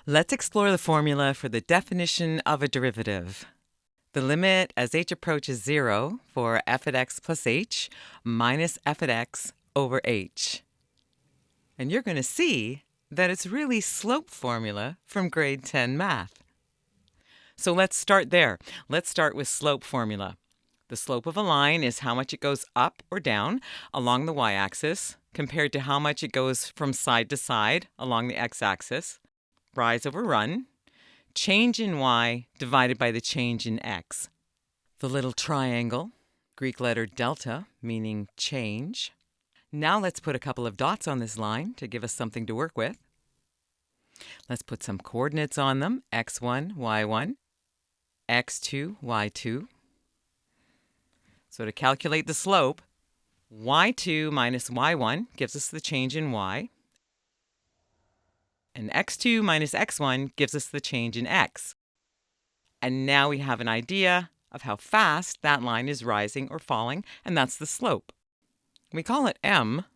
Let's explore the formula for the definition of a derivative. The limit as h approaches 0 for f at x plus h minus f at x over h. And you're going to see that it's really slope formula from grade 10 math. So let's start there. Let's start with slope formula. The slope of a line is how much it goes up or down along the y-axis compared to how much it goes from side to side along the x-axis. Rise over run. Change in y divided by the change in x. The little triangle, Greek letter delta, meaning change. Now let's put a couple of dots on this line to give us something to work with. Let's put some coordinates on them, x1, y1, x2, y2. So to calculate the slope, y2 minus y1 gives us the change in y. And x2 minus x1 gives us the change in x. And now we have an idea of how fast that line is rising or falling, and that's the slope. We call it m.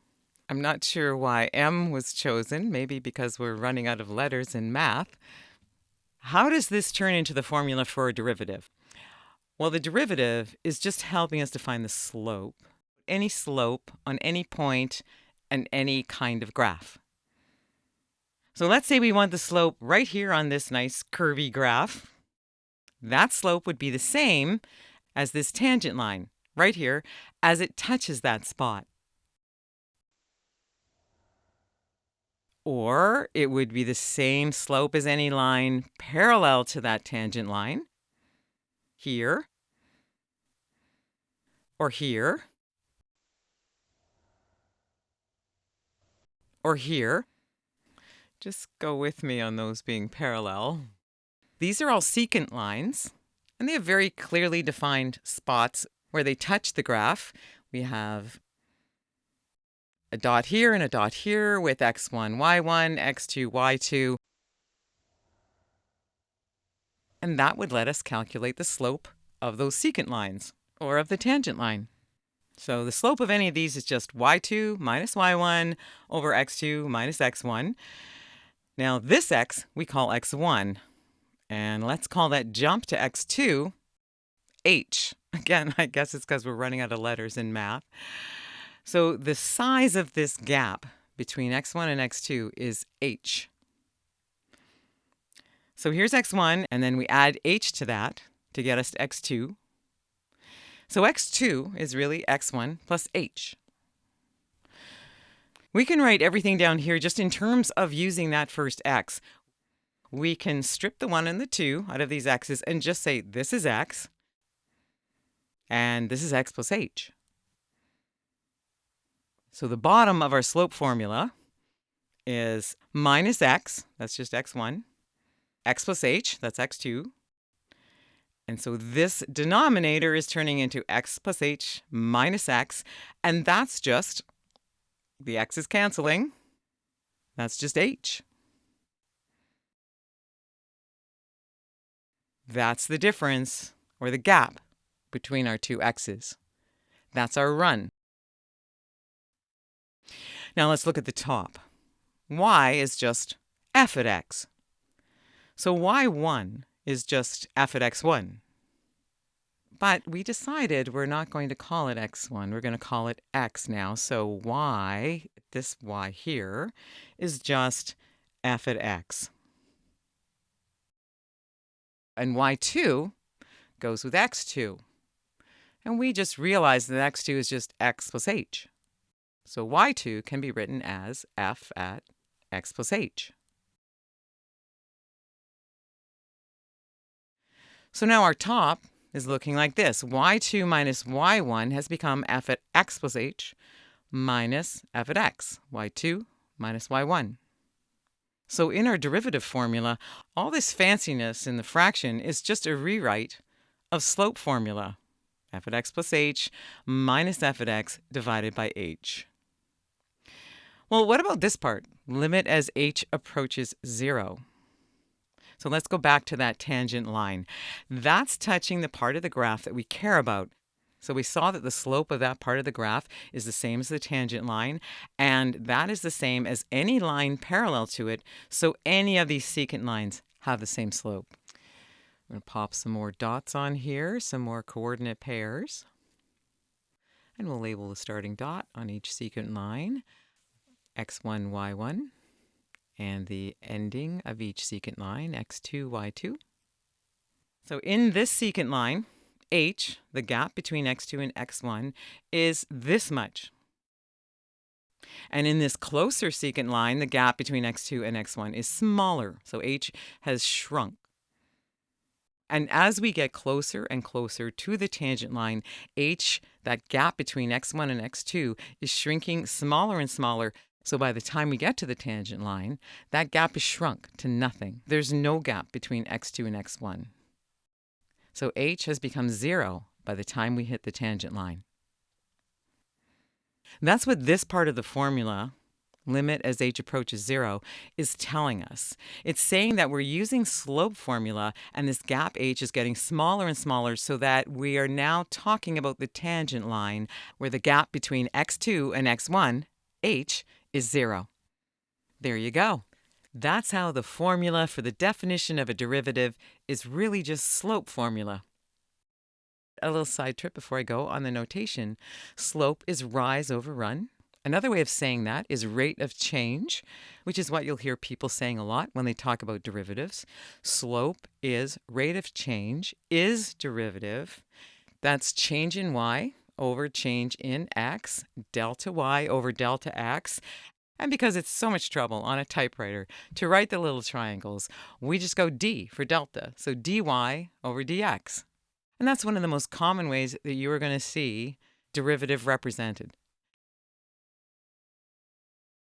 I'm not sure why m was chosen, maybe because we're running out of letters in math. How does this turn into the formula for a derivative? Well, the derivative is just helping us to find the slope. Any slope on any point and any kind of graph. So let's say we want the slope right here on this nice curvy graph. That slope would be the same as this tangent line right here as it touches that spot. Or it would be the same slope as any line parallel to that tangent line. Here. Or here. Or here. Just go with me on those being parallel. These are all secant lines, and they have very clearly defined spots where they touch the graph. We have a dot here and a dot here with x1, y1, x2, y2. And that would let us calculate the slope of those secant lines, or of the tangent line. So the slope of any of these is just y2 minus y1 over x2 minus x1. Now this x we call x1. And let's call that jump to x2 h. Again, I guess it's because we're running out of letters in math. So the size of this gap between x1 and x2 is h. So here's x1, and then we add h to that to get us to x2. So x2 is really x1 plus h. We can write everything down here just in terms of using that first x. We can strip the 1 and the 2 out of these x's and just say this is x, and this is x plus h. So the bottom of our slope formula is minus x, that's just x1, x plus h, that's x2. And so this denominator is turning into x plus h minus x, and that's just, the x is canceling, that's just h. That's the difference, or the gap, between our two x's. That's our run. Now let's look at the top. Y is just f at x. So y1 is just f at x1. But we decided we're not going to call it x1. We're going to call it x now. So y, this y here, is just f at x. And y2 goes with x2. And we just realized that x2 is just x plus h. So y2 can be written as f at x plus h. So now our top is looking like this. y2 minus y1 has become f at x plus h minus f at x. y2 minus y1. So in our derivative formula, all this fanciness in the fraction is just a rewrite of slope formula. F at x plus h minus f at x divided by h. Well, what about this part? Limit as h approaches 0. So let's go back to that tangent line. That's touching the part of the graph that we care about. So we saw that the slope of that part of the graph is the same as the tangent line, and that is the same as any line parallel to it, so any of these secant lines have the same slope. I'm going to pop some more dots on here, some more coordinate pairs. And we'll label the starting dot on each secant line, x1, y1, and the ending of each secant line, x2, y2. So in this secant line, h, the gap between x2 and x1, is this much. And in this closer secant line, the gap between x2 and x1 is smaller, so h has shrunk. And as we get closer and closer to the tangent line, h, that gap between x1 and x2, is shrinking smaller and smaller. So by the time we get to the tangent line, that gap is shrunk to nothing. There's no gap between x2 and x1. So h has become 0 by the time we hit the tangent line. That's what this part of the formula, limit as h approaches 0, is telling us. It's saying that we're using slope formula and this gap h is getting smaller and smaller so that we are now talking about the tangent line where the gap between x2 and x1, h, is 0. There you go. That's how the formula for the definition of a derivative is really just slope formula. A little side trip before I go on the notation. Slope is rise over run. Another way of saying that is rate of change, which is what you'll hear people saying a lot when they talk about derivatives. Slope is rate of change is derivative. That's change in y over change in x, delta y over delta x. And because it's so much trouble on a typewriter to write the little triangles, we just go d for delta. So dy over dx. And that's one of the most common ways that you are going to see derivative represented.